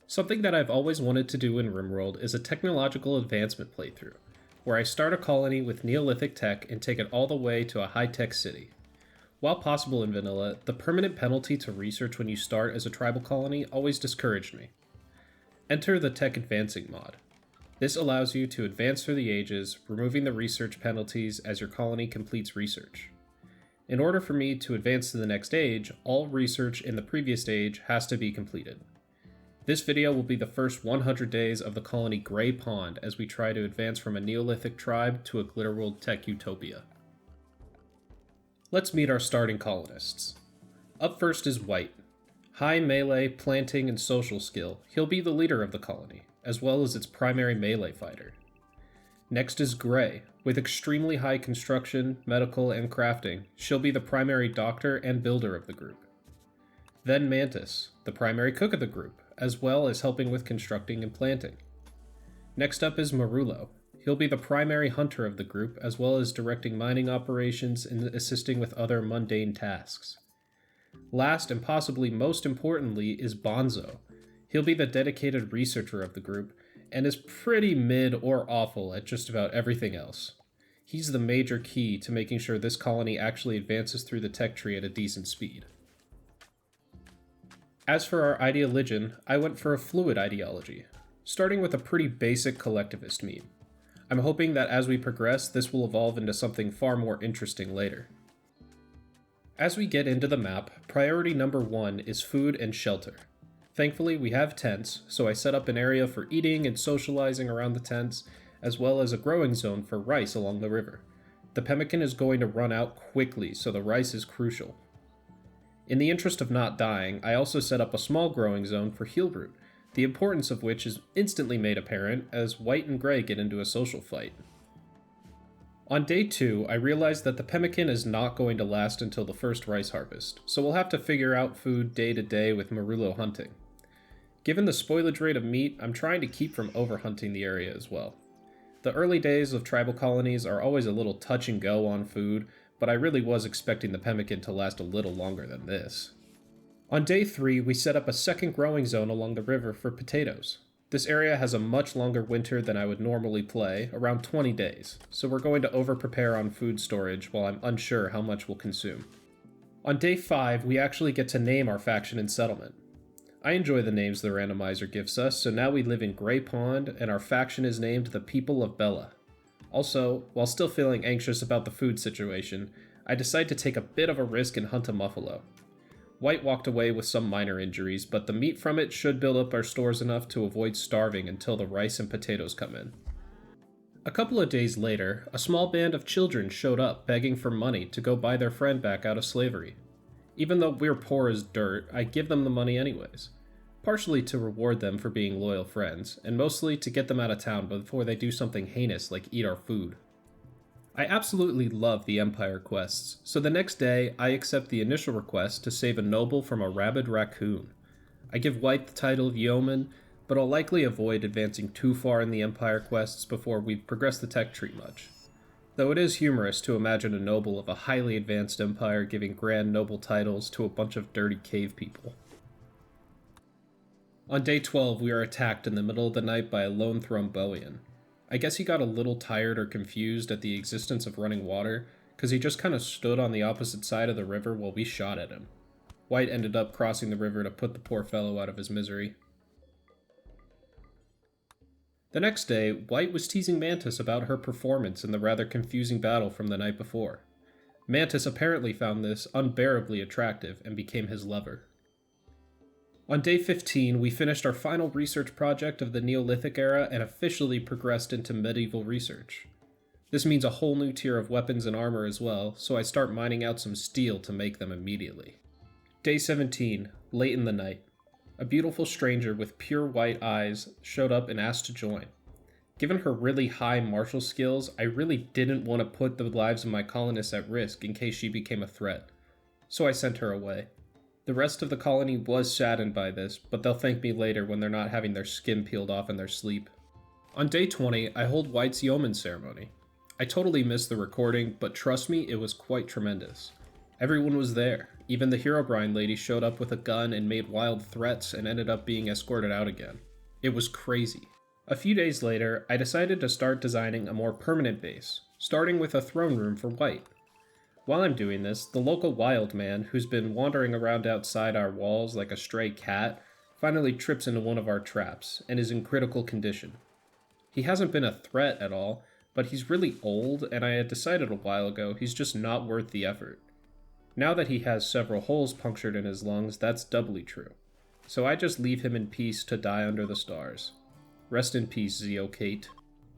Something that I've always wanted to do in RimWorld is a technological advancement playthrough, where I start a colony with Neolithic tech and take it all the way to a high-tech city. While possible in vanilla, the permanent penalty to research when you start as a tribal colony always discouraged me. Enter the Tech Advancing mod. This allows you to advance through the ages, removing the research penalties as your colony completes research. In order for me to advance to the next age, all research in the previous stage has to be completed. This video will be the first 100 days of the colony Grey Pond as we try to advance from a Neolithic tribe to a Glitterworld tech utopia. Let's meet our starting colonists. Up first is White. High melee, planting, and social skill, he'll be the leader of the colony, as well as its primary melee fighter. Next is Grey. With extremely high construction, medical, and crafting, she'll be the primary doctor and builder of the group. Then Mantis, the primary cook of the group, as well as helping with constructing and planting. Next up is Marullo. He'll be the primary hunter of the group, as well as directing mining operations and assisting with other mundane tasks. Last and possibly most importantly is Bonzo. He'll be the dedicated researcher of the group, and is pretty mid or awful at just about everything else. He's the major key to making sure this colony actually advances through the tech tree at a decent speed. As for our ideologian, I went for a fluid ideology, starting with a pretty basic collectivist meme. I'm hoping that as we progress, this will evolve into something far more interesting later. As we get into the map, priority number 1 is food and shelter. Thankfully, we have tents, so I set up an area for eating and socializing around the tents, as well as a growing zone for rice along the river. The pemmican is going to run out quickly, so the rice is crucial. In the interest of not dying, I also set up a small growing zone for Healroot, the importance of which is instantly made apparent as White and Grey get into a social fight. On day 2, I realized that the pemmican is not going to last until the first rice harvest, so we'll have to figure out food day to day with Marullo hunting. Given the spoilage rate of meat, I'm trying to keep from overhunting the area as well. The early days of tribal colonies are always a little touch and go on food, but I really was expecting the pemmican to last a little longer than this. On day 3, we set up a second growing zone along the river for potatoes. This area has a much longer winter than I would normally play, around 20 days, so we're going to over-prepare on food storage while I'm unsure how much we'll consume. On day 5, we actually get to name our faction and settlement. I enjoy the names the randomizer gives us, so now we live in Grey Pond, and our faction is named the People of Bella. Also, while still feeling anxious about the food situation, I decide to take a bit of a risk and hunt a muffalo. White walked away with some minor injuries, but the meat from it should build up our stores enough to avoid starving until the rice and potatoes come in. A couple of days later, a small band of children showed up begging for money to go buy their friend back out of slavery. Even though we're poor as dirt, I give them the money anyways. Partially to reward them for being loyal friends, and mostly to get them out of town before they do something heinous like eat our food. I absolutely love the Empire quests, so the next day I accept the initial request to save a noble from a rabid raccoon. I give White the title of yeoman, but I'll likely avoid advancing too far in the Empire quests before we've progressed the tech tree much. Though it is humorous to imagine a noble of a highly advanced empire giving grand noble titles to a bunch of dirty cave people. On day 12, we are attacked in the middle of the night by a lone Thrombellian. I guess he got a little tired or confused at the existence of running water, because he just kind of stood on the opposite side of the river while we shot at him. White ended up crossing the river to put the poor fellow out of his misery. The next day, White was teasing Mantis about her performance in the rather confusing battle from the night before. Mantis apparently found this unbearably attractive and became his lover. On day 15, we finished our final research project of the Neolithic era and officially progressed into medieval research. This means a whole new tier of weapons and armor as well, so I start mining out some steel to make them immediately. Day 17, late in the night. A beautiful stranger with pure white eyes showed up and asked to join. Given her really high martial skills, I really didn't want to put the lives of my colonists at risk in case she became a threat, so I sent her away. The rest of the colony was saddened by this, but they'll thank me later when they're not having their skin peeled off in their sleep. On day 20, I hold White's yeoman ceremony. I totally missed the recording, but trust me, it was quite tremendous. Everyone was there. Even the Herobrine lady showed up with a gun and made wild threats and ended up being escorted out again. It was crazy. A few days later, I decided to start designing a more permanent base, starting with a throne room for White. While I'm doing this, the local wild man, who's been wandering around outside our walls like a stray cat, finally trips into one of our traps and is in critical condition. He hasn't been a threat at all, but he's really old, and I had decided a while ago he's just not worth the effort. Now that he has several holes punctured in his lungs, that's doubly true. So I just leave him in peace to die under the stars. Rest in peace, Zeo Kate.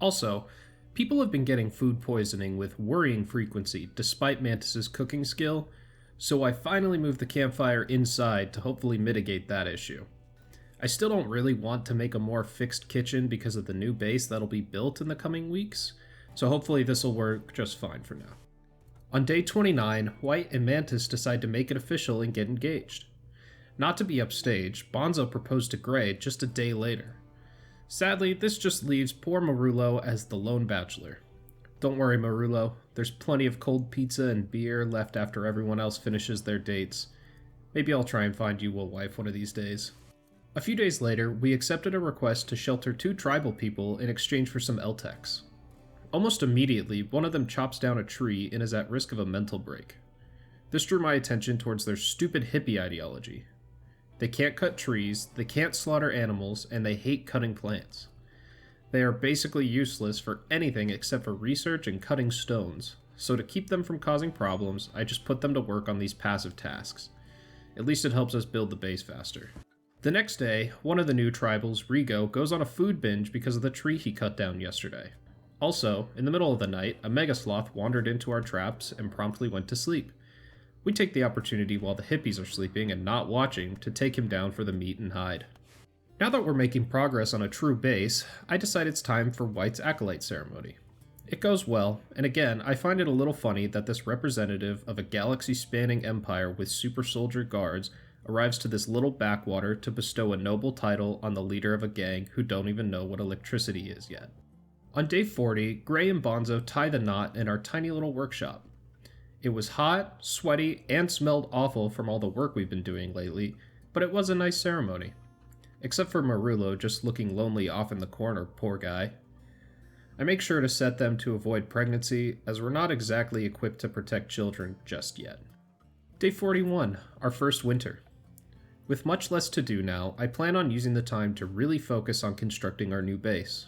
Also, people have been getting food poisoning with worrying frequency despite Mantis's cooking skill, so I finally moved the campfire inside to hopefully mitigate that issue. I still don't really want to make a more fixed kitchen because of the new base that'll be built in the coming weeks, so hopefully this will work just fine for now. On day 29, White and Mantis decide to make it official and get engaged. Not to be upstaged, Bonzo proposed to Gray just a day later. Sadly, this just leaves poor Marullo as the lone bachelor. Don't worry, Marullo, there's plenty of cold pizza and beer left after everyone else finishes their dates. Maybe I'll try and find you a wife one of these days. A few days later, we accepted a request to shelter 2 tribal people in exchange for some Eltecs. Almost immediately, one of them chops down a tree and is at risk of a mental break. This drew my attention towards their stupid hippie ideology. They can't cut trees, they can't slaughter animals, and they hate cutting plants. They are basically useless for anything except for research and cutting stones, so to keep them from causing problems, I just put them to work on these passive tasks. At least it helps us build the base faster. The next day, one of the new tribals, Rigo, goes on a food binge because of the tree he cut down yesterday. Also, in the middle of the night, a Megasloth wandered into our traps and promptly went to sleep. We take the opportunity while the hippies are sleeping and not watching to take him down for the meat and hide. Now that we're making progress on a true base, I decide it's time for White's Acolyte ceremony. It goes well, and again, I find it a little funny that this representative of a galaxy-spanning empire with super soldier guards arrives to this little backwater to bestow a noble title on the leader of a gang who don't even know what electricity is yet. On day 40, Gray and Bonzo tie the knot in our tiny little workshop. It was hot, sweaty, and smelled awful from all the work we've been doing lately, but it was a nice ceremony. Except for Marullo just looking lonely off in the corner, poor guy. I make sure to set them to avoid pregnancy, as we're not exactly equipped to protect children just yet. Day 41, our first winter. With much less to do now, I plan on using the time to really focus on constructing our new base.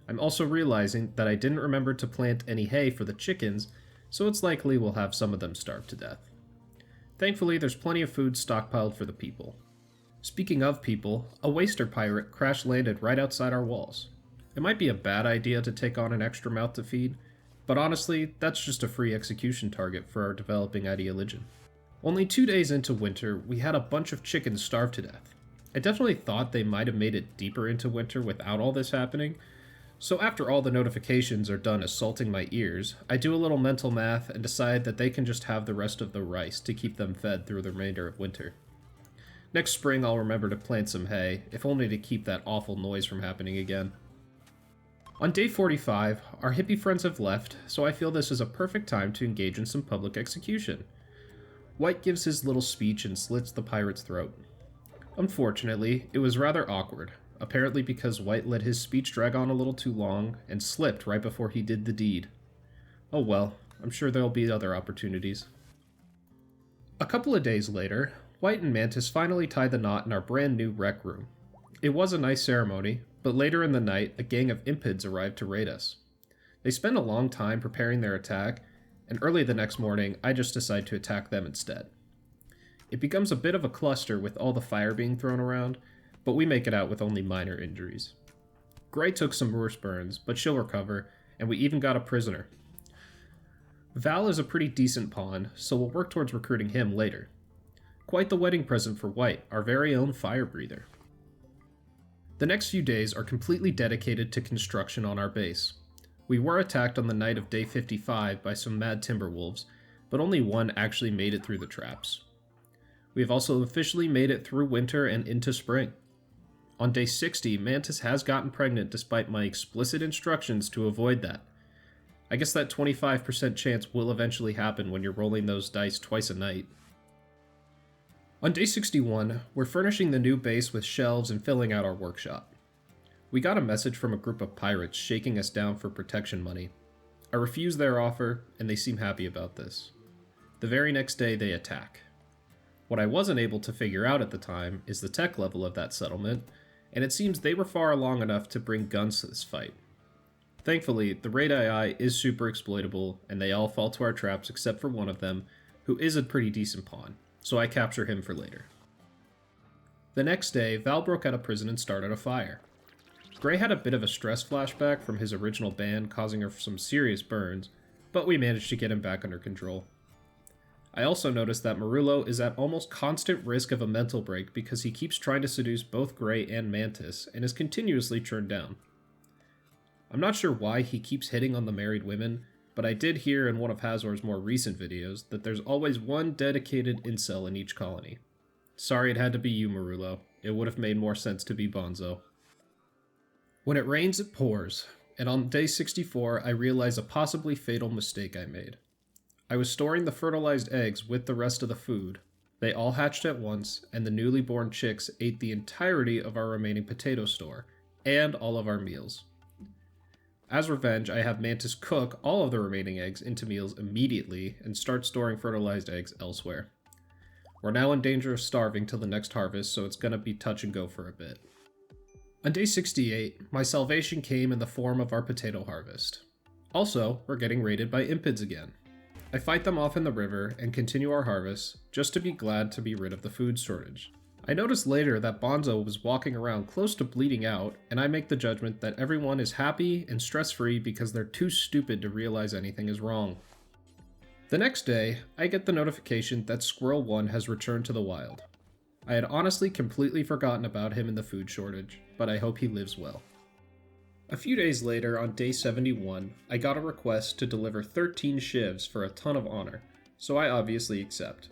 I'm also realizing that I didn't remember to plant any hay for the chickens, so it's likely we'll have some of them starve to death. Thankfully, there's plenty of food stockpiled for the people. Speaking of people, a waster pirate crash-landed right outside our walls. It might be a bad idea to take on an extra mouth to feed, but honestly, that's just a free execution target for our developing ideologian. Only 2 days into winter, we had a bunch of chickens starve to death. I definitely thought they might have made it deeper into winter without all this happening, so after all the notifications are done assaulting my ears, I do a little mental math and decide that they can just have the rest of the rice to keep them fed through the remainder of winter. Next spring I'll remember to plant some hay, if only to keep that awful noise from happening again. On day 45, our hippie friends have left, so I feel this is a perfect time to engage in some public execution. White gives his little speech and slits the pirate's throat. Unfortunately, it was rather awkward, apparently because White let his speech drag on a little too long and slipped right before he did the deed. Oh well, I'm sure there'll be other opportunities. A couple of days later, White and Mantis finally tie the knot in our brand new rec room. It was a nice ceremony, but later in the night, a gang of impids arrived to raid us. They spend a long time preparing their attack, and early the next morning, I just decide to attack them instead. It becomes a bit of a cluster with all the fire being thrown around, but we make it out with only minor injuries. Gray took some worse burns, but she'll recover, and we even got a prisoner. Val is a pretty decent pawn, so we'll work towards recruiting him later. Quite the wedding present for White, our very own fire breather. The next few days are completely dedicated to construction on our base. We were attacked on the night of day 55 by some mad timberwolves, but only one actually made it through the traps. We have also officially made it through winter and into spring. On day 60, Mantis has gotten pregnant despite my explicit instructions to avoid that. I guess that 25% chance will eventually happen when you're rolling those dice twice a night. On day 61, we're furnishing the new base with shelves and filling out our workshop. We got a message from a group of pirates shaking us down for protection money. I refused their offer, and they seem happy about this. The very next day, they attack. What I wasn't able to figure out at the time is the tech level of that settlement, and it seems they were far along enough to bring guns to this fight. Thankfully, the raid AI is super exploitable, and they all fall to our traps except for one of them, who is a pretty decent pawn, so I capture him for later. The next day, Val broke out of prison and started a fire. Gray had a bit of a stress flashback from his original ban, causing her some serious burns, but we managed to get him back under control. I also noticed that Marullo is at almost constant risk of a mental break because he keeps trying to seduce both Gray and Mantis, and is continuously turned down. I'm not sure why he keeps hitting on the married women, but I did hear in one of Hazor's more recent videos that there's always one dedicated incel in each colony. Sorry it had to be you, Marullo. It would have made more sense to be Bonzo. When it rains, it pours, and on day 64, I realized a possibly fatal mistake I made. I was storing the fertilized eggs with the rest of the food. They all hatched at once, and the newly born chicks ate the entirety of our remaining potato store, and all of our meals. As revenge, I have Mantis cook all of the remaining eggs into meals immediately and start storing fertilized eggs elsewhere. We're now in danger of starving till the next harvest, so it's gonna be touch and go for a bit. On day 68, my salvation came in the form of our potato harvest. Also, we're getting raided by impids again. I fight them off in the river and continue our harvest, just to be glad to be rid of the food shortage. I noticed later that Bonzo was walking around close to bleeding out, and I make the judgment that everyone is happy and stress-free because they're too stupid to realize anything is wrong. The next day, I get the notification that Squirrel 1 has returned to the wild. I had honestly completely forgotten about him in the food shortage, but I hope he lives well. A few days later, on day 71, I got a request to deliver 13 shivs for a ton of honor, so I obviously accept.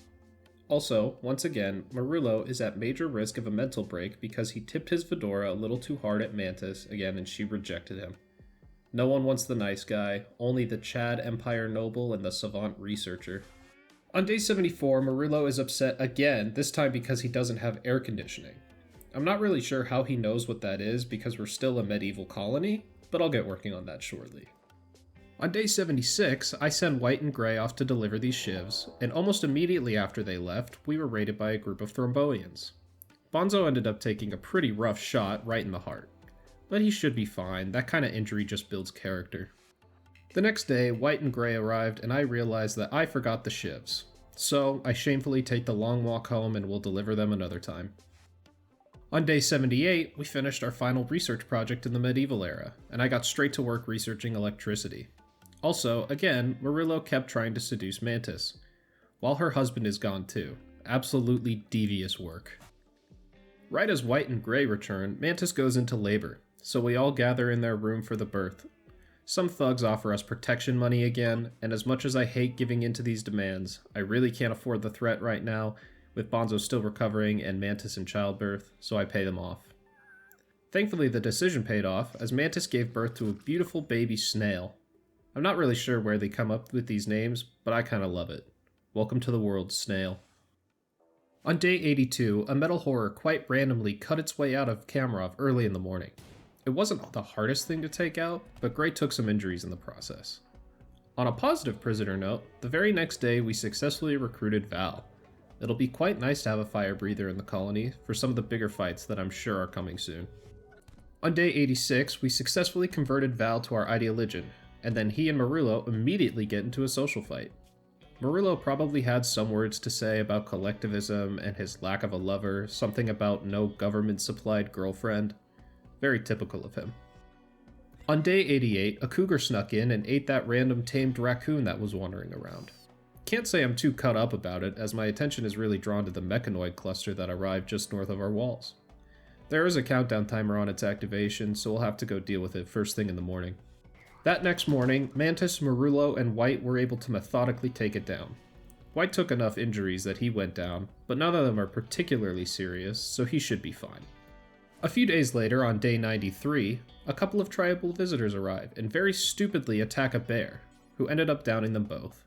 Also, once again, Marullo is at major risk of a mental break because he tipped his fedora a little too hard at Mantis again and she rejected him. No one wants the nice guy, only the Chad Empire noble and the savant researcher. On day 74, Marullo is upset again, this time because he doesn't have air conditioning. I'm not really sure how he knows what that is because we're still a medieval colony, but I'll get working on that shortly. On day 76, I send White and Gray off to deliver these shivs, and almost immediately after they left, we were raided by a group of Thromboians. Bonzo ended up taking a pretty rough shot right in the heart. But he should be fine, that kind of injury just builds character. The next day, White and Gray arrived and I realized that I forgot the shivs. So, I shamefully take the long walk home and will deliver them another time. On day 78, we finished our final research project in the medieval era, and I got straight to work researching electricity. Also, again, Marullo kept trying to seduce Mantis, while her husband is gone too. Absolutely devious work. Right as White and Gray return, Mantis goes into labor, so we all gather in their room for the birth. Some thugs offer us protection money again, and as much as I hate giving in to these demands, I really can't afford the threat right now, with Bonzo still recovering and Mantis in childbirth, so I pay them off. Thankfully, the decision paid off, as Mantis gave birth to a beautiful baby snail. I'm not really sure where they come up with these names, but I kinda love it. Welcome to the world, Snail. On day 82, a metal horror quite randomly cut its way out of Kamarov early in the morning. It wasn't the hardest thing to take out, but Gray took some injuries in the process. On a positive prisoner note, the very next day we successfully recruited Val. It'll be quite nice to have a fire breather in the colony for some of the bigger fights that I'm sure are coming soon. On day 86, we successfully converted Val to our ideologian, and then he and Marullo immediately get into a social fight. Marullo probably had some words to say about collectivism and his lack of a lover, something about no government-supplied girlfriend. Very typical of him. On day 88, a cougar snuck in and ate that random tamed raccoon that was wandering around. Can't say I'm too cut up about it, as my attention is really drawn to the mechanoid cluster that arrived just north of our walls. There is a countdown timer on its activation, so we'll have to go deal with it first thing in the morning. That next morning, Mantis, Marullo, and White were able to methodically take it down. White took enough injuries that he went down, but none of them are particularly serious, so he should be fine. A few days later, on day 93, a couple of tribal visitors arrive and very stupidly attack a bear, who ended up downing them both.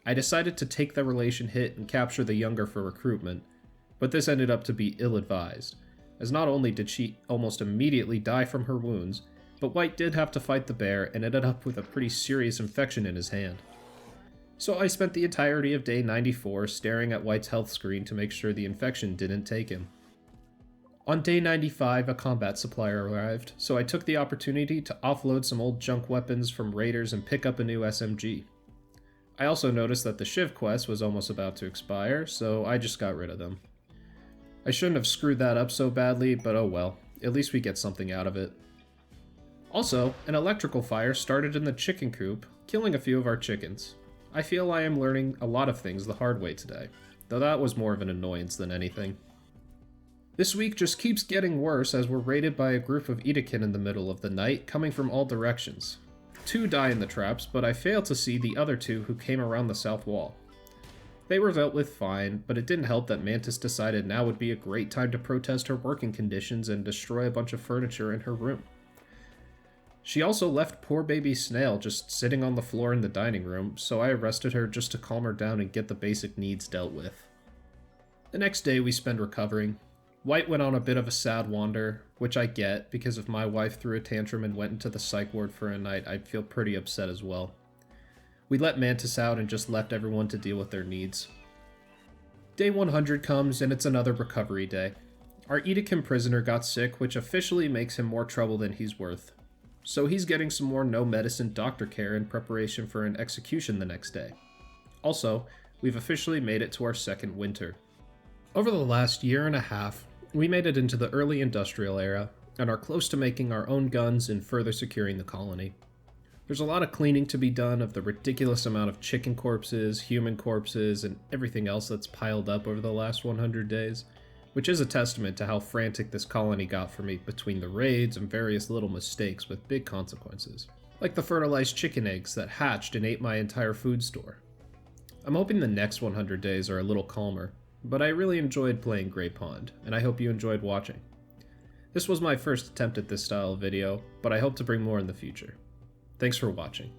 I decided to take the relation hit and capture the younger for recruitment, but this ended up to be ill-advised, as not only did she almost immediately die from her wounds, but White did have to fight the bear and ended up with a pretty serious infection in his hand. So I spent the entirety of day 94 staring at White's health screen to make sure the infection didn't take him. On day 95, a combat supplier arrived, so I took the opportunity to offload some old junk weapons from raiders and pick up a new SMG. I also noticed that the Shiv quest was almost about to expire, so I just got rid of them. I shouldn't have screwed that up so badly, but oh well, at least we get something out of it. Also, an electrical fire started in the chicken coop, killing a few of our chickens. I feel I am learning a lot of things the hard way today, though that was more of an annoyance than anything. This week just keeps getting worse as we're raided by a group of Edekin in the middle of the night, coming from all directions. 2 die in the traps, but I fail to see the other 2 who came around the south wall. They were dealt with fine, but it didn't help that Mantis decided now would be a great time to protest her working conditions and destroy a bunch of furniture in her room. She also left poor baby Snail just sitting on the floor in the dining room, so I arrested her just to calm her down and get the basic needs dealt with. The next day we spend recovering. White went on a bit of a sad wander, which I get, because if my wife threw a tantrum and went into the psych ward for a night, I'd feel pretty upset as well. We let Mantis out and just left everyone to deal with their needs. Day 100 comes and it's another recovery day. Our Edekin prisoner got sick, which officially makes him more trouble than he's worth. So he's getting some more no-medicine doctor care in preparation for an execution the next day. Also, we've officially made it to our second winter. Over the last year and a half, we made it into the early industrial era, and are close to making our own guns and further securing the colony. There's a lot of cleaning to be done of the ridiculous amount of chicken corpses, human corpses, and everything else that's piled up over the last 100 days, which is a testament to how frantic this colony got for me between the raids and various little mistakes with big consequences, like the fertilized chicken eggs that hatched and ate my entire food store. I'm hoping the next 100 days are a little calmer, but I really enjoyed playing Grey Pond, and I hope you enjoyed watching. This was my first attempt at this style of video, but I hope to bring more in the future. Thanks for watching.